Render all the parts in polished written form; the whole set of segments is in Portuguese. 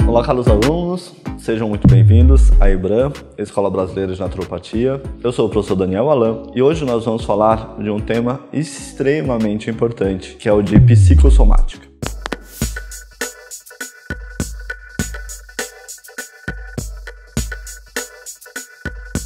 Olá, caros alunos, sejam muito bem-vindos à EBRAM, Escola Brasileira de Naturopatia. Eu sou o professor Daniel Alan e hoje nós vamos falar de um tema extremamente importante, que é o de psicossomática.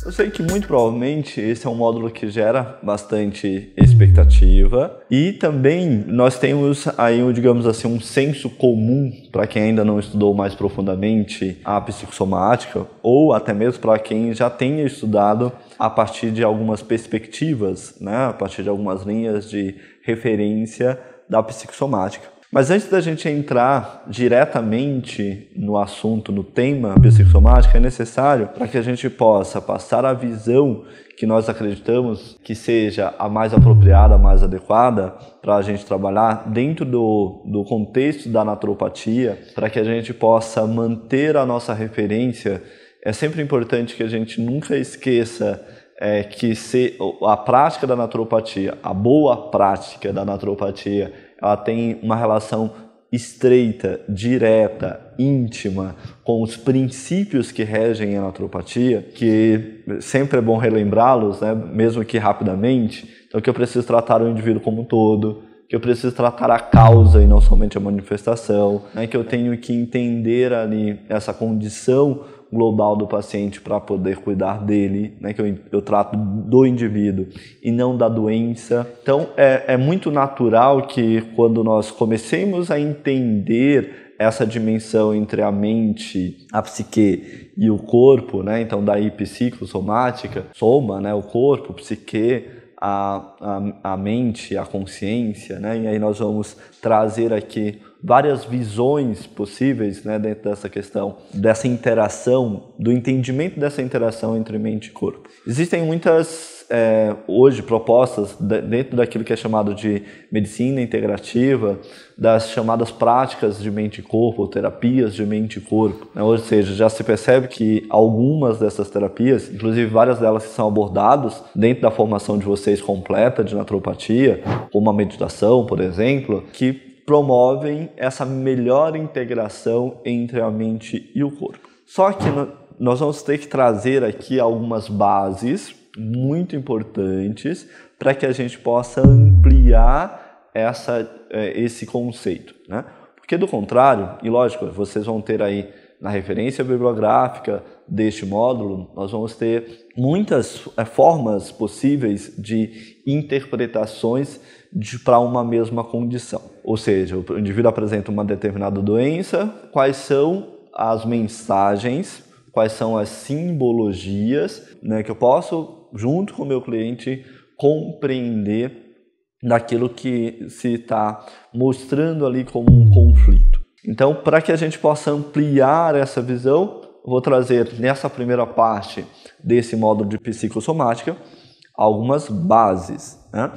Eu sei que muito provavelmente esse é um módulo que gera bastante expectativa e também nós temos aí, digamos assim, um senso comum para quem ainda não estudou mais profundamente a psicossomática ou até mesmo para quem já tenha estudado a partir de algumas perspectivas, né, a partir de algumas linhas de referência da psicossomática. Mas antes da gente entrar diretamente no assunto, no tema psicossomática, é necessário para que a gente possa passar a visão que nós acreditamos que seja a mais apropriada, a mais adequada para a gente trabalhar dentro do contexto da naturopatia, para que a gente possa manter a nossa referência. É sempre importante que a gente nunca esqueça que a prática da naturopatia, a boa prática da naturopatia, ela tem uma relação estreita, direta, íntima com os princípios que regem a naturopatia, que sempre é bom relembrá-los, né, mesmo que rapidamente. Então, que eu preciso tratar o indivíduo como um todo, que eu preciso tratar a causa e não somente a manifestação, né, que eu tenho que entender ali essa condição global do paciente para poder cuidar dele, né, que eu trato do indivíduo e não da doença. Então, é muito natural que quando nós comecemos a entender essa dimensão entre a mente, a psique e o corpo, né, então daí psicossomática, soma, né, o corpo, psique, a mente, a consciência, né, e aí nós vamos trazer aqui várias visões possíveis, né, dentro dessa questão, dessa interação, do entendimento dessa interação entre mente e corpo. Existem muitas, hoje, propostas dentro daquilo que é chamado de medicina integrativa, das chamadas práticas de mente e corpo, ou terapias de mente e corpo, né? Ou seja, já se percebe que algumas dessas terapias, inclusive várias delas que são abordadas dentro da formação de vocês completa de naturopatia, como a meditação, por exemplo, que promovem essa melhor integração entre a mente e o corpo. Só que nós vamos ter que trazer aqui algumas bases muito importantes para que a gente possa ampliar esse conceito, né? Porque do contrário, e lógico, vocês vão ter aí na referência bibliográfica deste módulo, nós vamos ter muitas formas possíveis de interpretações para uma mesma condição. Ou seja, o indivíduo apresenta uma determinada doença, quais são as mensagens, quais são as simbologias, né, que eu posso, junto com o meu cliente, compreender daquilo que se está mostrando ali como um conflito. Então, para que a gente possa ampliar essa visão, eu vou trazer nessa primeira parte desse módulo de psicossomática algumas bases, né?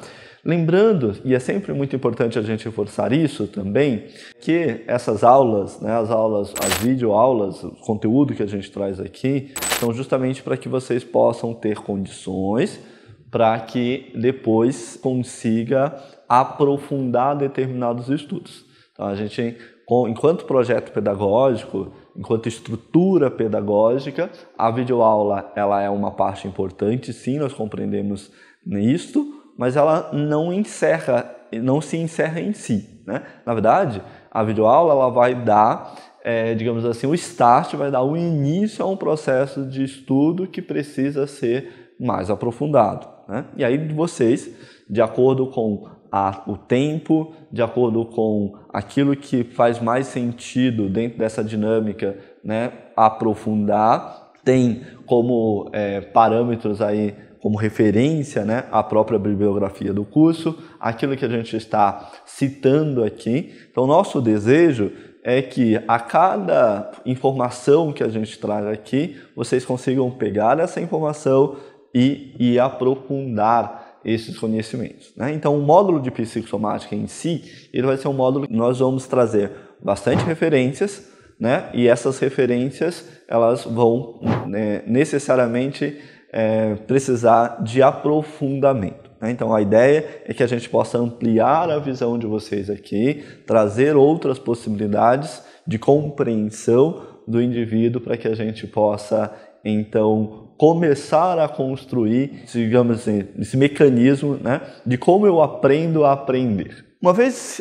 Lembrando, e é sempre muito importante a gente reforçar isso também, que essas aulas, né, as videoaulas, o conteúdo que a gente traz aqui, são justamente para que vocês possam ter condições para que depois consiga aprofundar determinados estudos. Então, a gente, enquanto projeto pedagógico, enquanto estrutura pedagógica, a videoaula ela é uma parte importante, sim, nós compreendemos nisto, mas ela não se encerra em si, né? Na verdade, a videoaula ela vai dar, digamos assim, o start, vai dar o início a um processo de estudo que precisa ser mais aprofundado, né? E aí vocês, de acordo com o tempo, de acordo com aquilo que faz mais sentido dentro dessa dinâmica, né, aprofundar, tem como parâmetros aí, como referência, né, a própria bibliografia do curso, aquilo que a gente está citando aqui. Então, nosso desejo é que a cada informação que a gente traz aqui, vocês consigam pegar essa informação e aprofundar esses conhecimentos, né? Então, o módulo de psicossomática em si, ele vai ser um módulo que nós vamos trazer bastante referências, né? E essas referências, elas vão necessariamente precisar de aprofundamento, né? Então, a ideia é que a gente possa ampliar a visão de vocês aqui, trazer outras possibilidades de compreensão do indivíduo para que a gente possa, então, começar a construir, digamos assim, esse mecanismo, né, de como eu aprendo a aprender. Uma vez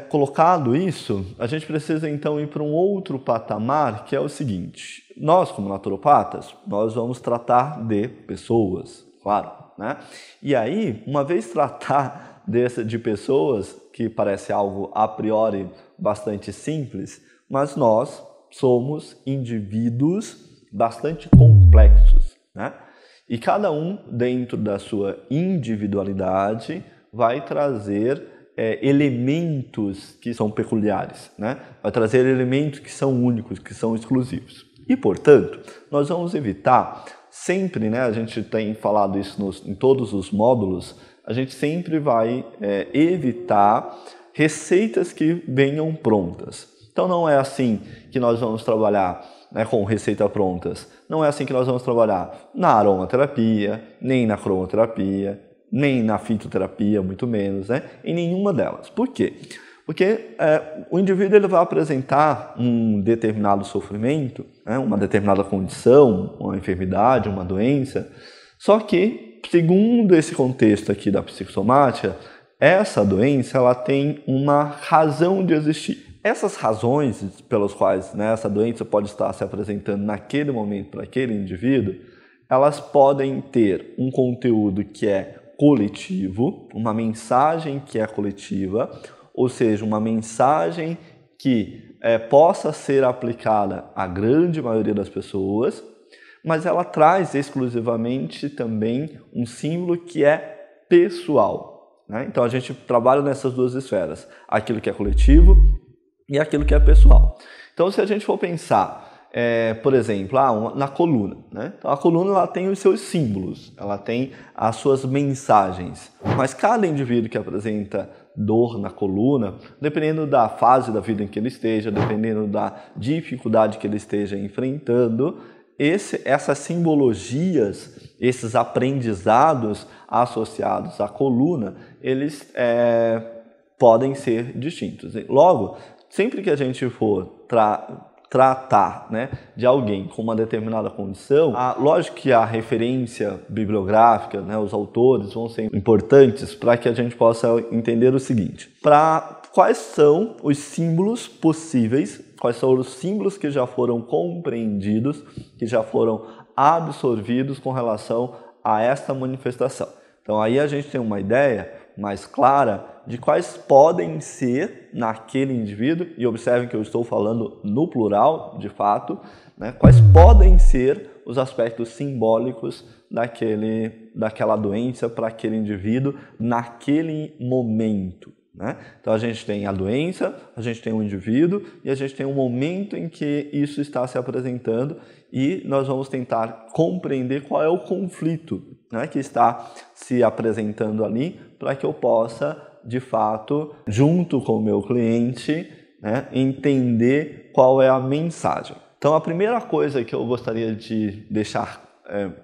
colocado isso, a gente precisa então ir para um outro patamar, que é o seguinte: nós, como naturopatas, nós vamos tratar de pessoas, claro, né? E aí, uma vez tratar de pessoas, que parece algo a priori bastante simples, mas nós somos indivíduos bastante complexos, né? E cada um, dentro da sua individualidade, vai trazer elementos que são peculiares, né? Vai trazer elementos que são únicos, que são exclusivos. E, portanto, nós vamos evitar sempre, né? A gente tem falado isso em todos os módulos, a gente sempre vai evitar receitas que venham prontas. Então, não é assim que nós vamos trabalhar, né, com receitas prontas. Não é assim que nós vamos trabalhar na aromaterapia, nem na cromoterapia, nem na fitoterapia, muito menos, né? Em nenhuma delas. Por quê? Porque o indivíduo ele vai apresentar um determinado sofrimento, né? Uma determinada condição, uma enfermidade, uma doença, só que, segundo esse contexto aqui da psicossomática, essa doença ela tem uma razão de existir. Essas razões pelas quais, né, essa doença pode estar se apresentando naquele momento para aquele indivíduo, elas podem ter um conteúdo que é coletivo, uma mensagem que é coletiva, ou seja, uma mensagem que possa ser aplicada à grande maioria das pessoas, mas ela traz exclusivamente também um símbolo que é pessoal, né? Então a gente trabalha nessas duas esferas, aquilo que é coletivo e aquilo que é pessoal. Então, se a gente for pensar, por exemplo, na coluna, né? Então, a coluna ela tem os seus símbolos, ela tem as suas mensagens, mas cada indivíduo que apresenta dor na coluna, dependendo da fase da vida em que ele esteja, dependendo da dificuldade que ele esteja enfrentando, essas simbologias, esses aprendizados associados à coluna, eles podem ser distintos. Logo, sempre que a gente for tratar, né, de alguém com uma determinada condição, lógico que a referência bibliográfica, né, os autores vão ser importantes para que a gente possa entender o seguinte: quais são os símbolos possíveis, quais são os símbolos que já foram compreendidos, que já foram absorvidos com relação a esta manifestação. Então aí a gente tem uma ideia mais clara de quais podem ser naquele indivíduo, e observem que eu estou falando no plural, de fato, né, quais podem ser os aspectos simbólicos daquela doença para aquele indivíduo naquele momento, né? Então a gente tem a doença, a gente tem o indivíduo e a gente tem um momento em que isso está se apresentando e nós vamos tentar compreender qual é o conflito, né, que está se apresentando ali para que eu possa, de fato, junto com o meu cliente, né, entender qual é a mensagem. Então a primeira coisa que eu gostaria de deixar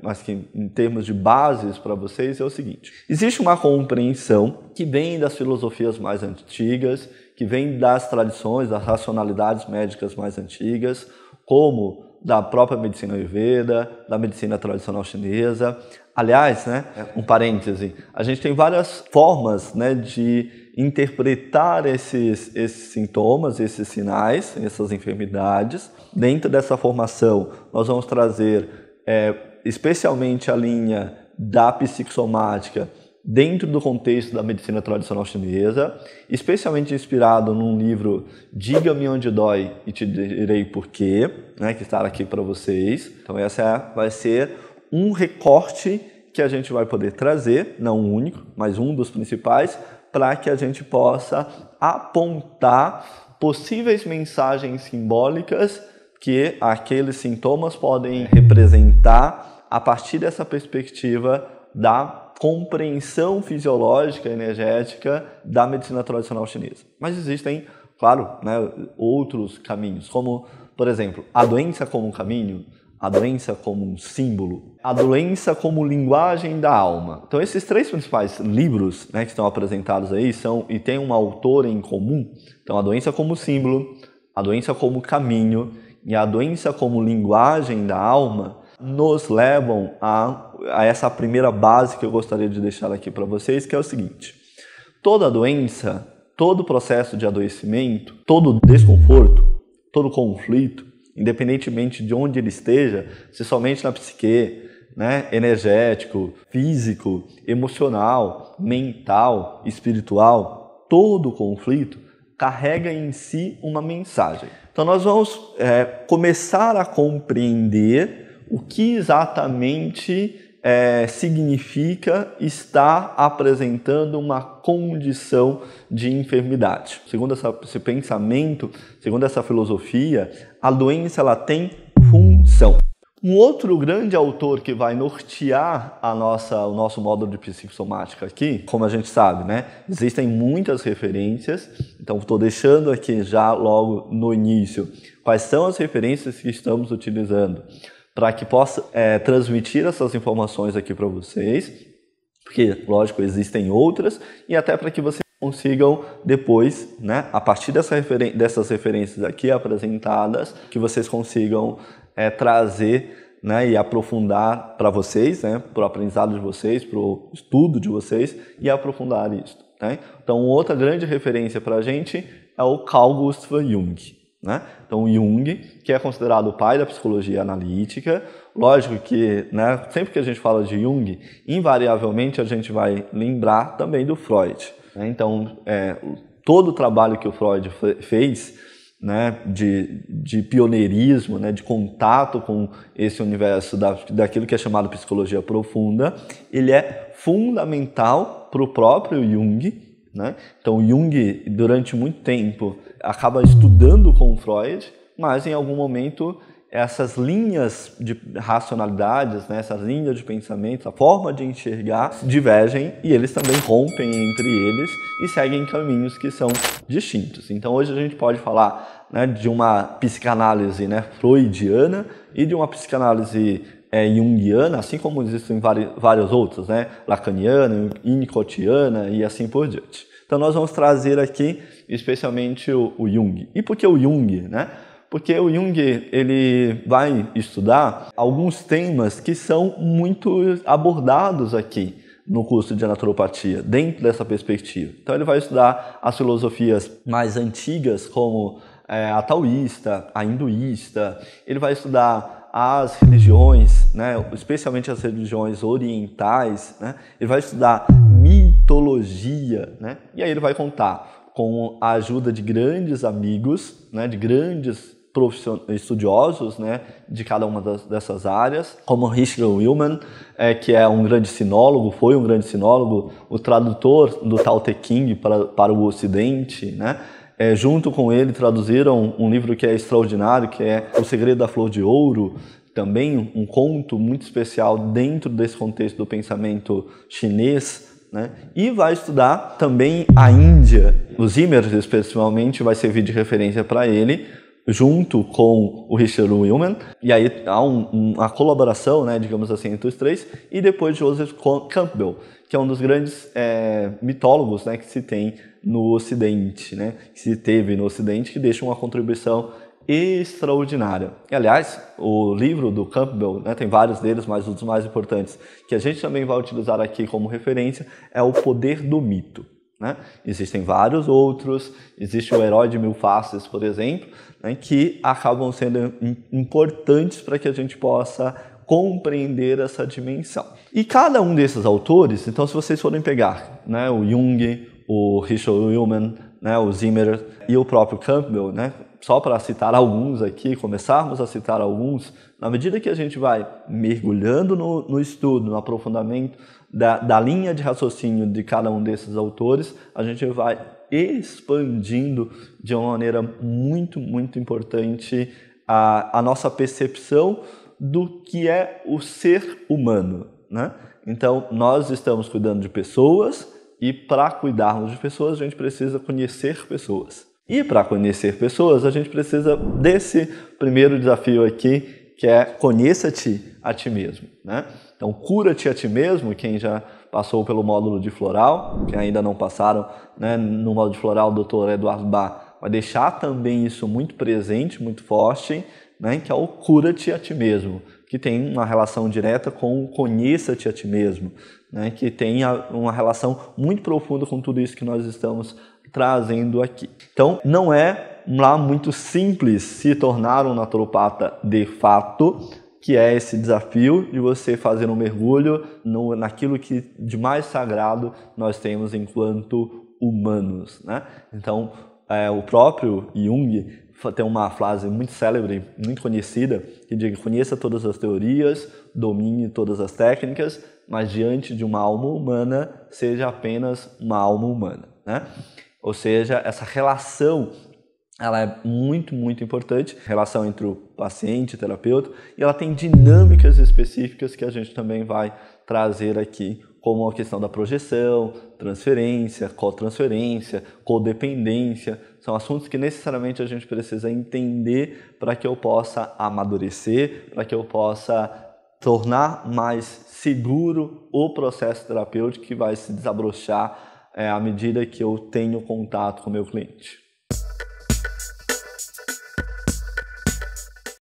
mas que em termos de bases para vocês é o seguinte: existe uma compreensão que vem das filosofias mais antigas, que vem das tradições, das racionalidades médicas mais antigas, como da própria medicina Ayurveda, da medicina tradicional chinesa. Aliás, né, um parêntese, a gente tem várias formas, né, de interpretar esses sintomas, esses sinais, essas enfermidades. Dentro dessa formação, nós vamos trazer especialmente a linha da psicossomática dentro do contexto da medicina tradicional chinesa, especialmente inspirado num livro Diga-me Onde Dói e Te Direi Porquê, né, que está aqui para vocês. Então essa vai ser um recorte que a gente vai poder trazer, não um único, mas um dos principais, para que a gente possa apontar possíveis mensagens simbólicas que aqueles sintomas podem representar a partir dessa perspectiva da compreensão fisiológica, energética da medicina tradicional chinesa. Mas existem, claro, né, outros caminhos, como, por exemplo, a doença como um caminho, a doença como um símbolo, a doença como linguagem da alma. Então esses três principais livros, né, que estão apresentados aí e tem um autor em comum. Então a doença como símbolo, a doença como caminho e a doença como linguagem da alma nos levam a essa primeira base que eu gostaria de deixar aqui para vocês, que é o seguinte: toda doença, todo processo de adoecimento, todo desconforto, todo conflito, independentemente de onde ele esteja, se somente na psique, né, energético, físico, emocional, mental, espiritual, todo conflito carrega em si uma mensagem. Então nós vamos começar a compreender o que exatamente significa estar apresentando uma condição de enfermidade. Segundo esse pensamento, segundo essa filosofia, a doença ela tem função. Um outro grande autor que vai nortear o nosso módulo de psicossomática aqui, como a gente sabe, né? Existem muitas referências, então estou deixando aqui já logo no início quais são as referências que estamos utilizando para que possa transmitir essas informações aqui para vocês, porque, lógico, existem outras, e até para que vocês consigam depois, né, a partir dessas referências aqui apresentadas, que vocês consigam trazer, né, e aprofundar para vocês, né, para o aprendizado de vocês, para o estudo de vocês, e aprofundar isso. Né? Então, outra grande referência para a gente é o Carl Gustav Jung. Né? Então, Jung, que é considerado o pai da psicologia analítica. Lógico que, né, sempre que a gente fala de Jung, invariavelmente a gente vai lembrar também do Freud. Né? Então, todo o trabalho que o Freud fez, né, de pioneirismo, né, de contato com esse universo daquilo que é chamado psicologia profunda, ele é fundamental para o próprio Jung. Né? Então, Jung, durante muito tempo, acaba estudando com Freud, mas em algum momento essas linhas de racionalidades, né, essas linhas de pensamento, a forma de enxergar, divergem e eles também rompem entre eles e seguem caminhos que são distintos. Então, hoje a gente pode falar, né, de uma psicanálise, né, freudiana e de uma psicanálise junguiana, assim como existem várias outras, né, lacaniana, winnicottiana e assim por diante. Então, nós vamos trazer aqui especialmente o Jung. E por que o Jung, né? Porque o Jung ele vai estudar alguns temas que são muito abordados aqui no curso de naturopatia, dentro dessa perspectiva. Então ele vai estudar as filosofias mais antigas, como a taoísta, a hinduísta, ele vai estudar as religiões, né, especialmente as religiões orientais, né, ele vai estudar mitologia, né, e aí ele vai contar com a ajuda de grandes amigos, né, de grandes estudiosos, né, de cada uma dessas áreas, como Richard Wellman, que é um grande sinólogo, foi um grande sinólogo, o tradutor do Tao Te Ching para o Ocidente, né? Junto com ele traduziram um livro que é extraordinário, que é O Segredo da Flor de Ouro, também um conto muito especial dentro desse contexto do pensamento chinês, né? E vai estudar também a Índia. O Zimmer, especialmente, vai servir de referência para ele, junto com o Richard Wellman, e aí há uma colaboração, né, digamos assim, entre os três, e depois Joseph Campbell, que é um dos grandes mitólogos, né, que se tem no Ocidente, né, que se teve no Ocidente, que deixa uma contribuição extraordinária. E, aliás, o livro do Campbell, né, tem vários deles, mas um dos mais importantes, que a gente também vai utilizar aqui como referência, é O Poder do Mito. Né? Existem vários outros, existe o Herói de Mil Faces, por exemplo, né, que acabam sendo importantes para que a gente possa compreender essa dimensão. E cada um desses autores, então se vocês forem pegar, né, o Jung, o Richard Wellman, né, o Zimmer e o próprio Campbell, né, só para citar alguns aqui, começarmos a citar alguns, na medida que a gente vai mergulhando no estudo, no aprofundamento da linha de raciocínio de cada um desses autores, a gente vai expandindo de uma maneira muito, muito importante a nossa percepção do que é o ser humano, né? Então, nós estamos cuidando de pessoas e para cuidarmos de pessoas, a gente precisa conhecer pessoas. E para conhecer pessoas, a gente precisa desse primeiro desafio aqui, que é conheça-te a ti mesmo, né? Então, cura-te a ti mesmo, quem já passou pelo módulo de floral, quem ainda não passaram, né, no módulo de floral, o Dr. Eduardo Bach vai deixar também isso muito presente, muito forte, né, que é o cura-te a ti mesmo, que tem uma relação direta com o conheça-te a ti mesmo, né, que tem uma relação muito profunda com tudo isso que nós estamos trazendo aqui. Então, não é lá muito simples se tornar um naturopata de fato, que é esse desafio de você fazer um mergulho naquilo que de mais sagrado nós temos enquanto humanos, né? Então, o próprio Jung tem uma frase muito célebre, muito conhecida, que diz: conheça todas as teorias, domine todas as técnicas, mas diante de uma alma humana, seja apenas uma alma humana, né? Ou seja, essa relação ela é muito, muito importante, a relação entre o paciente e o terapeuta, e ela tem dinâmicas específicas que a gente também vai trazer aqui, como a questão da projeção, transferência, cotransferência, codependência. São assuntos que necessariamente a gente precisa entender para que eu possa amadurecer, para que eu possa tornar mais seguro o processo terapêutico que vai se desabrochar à medida que eu tenho contato com o meu cliente.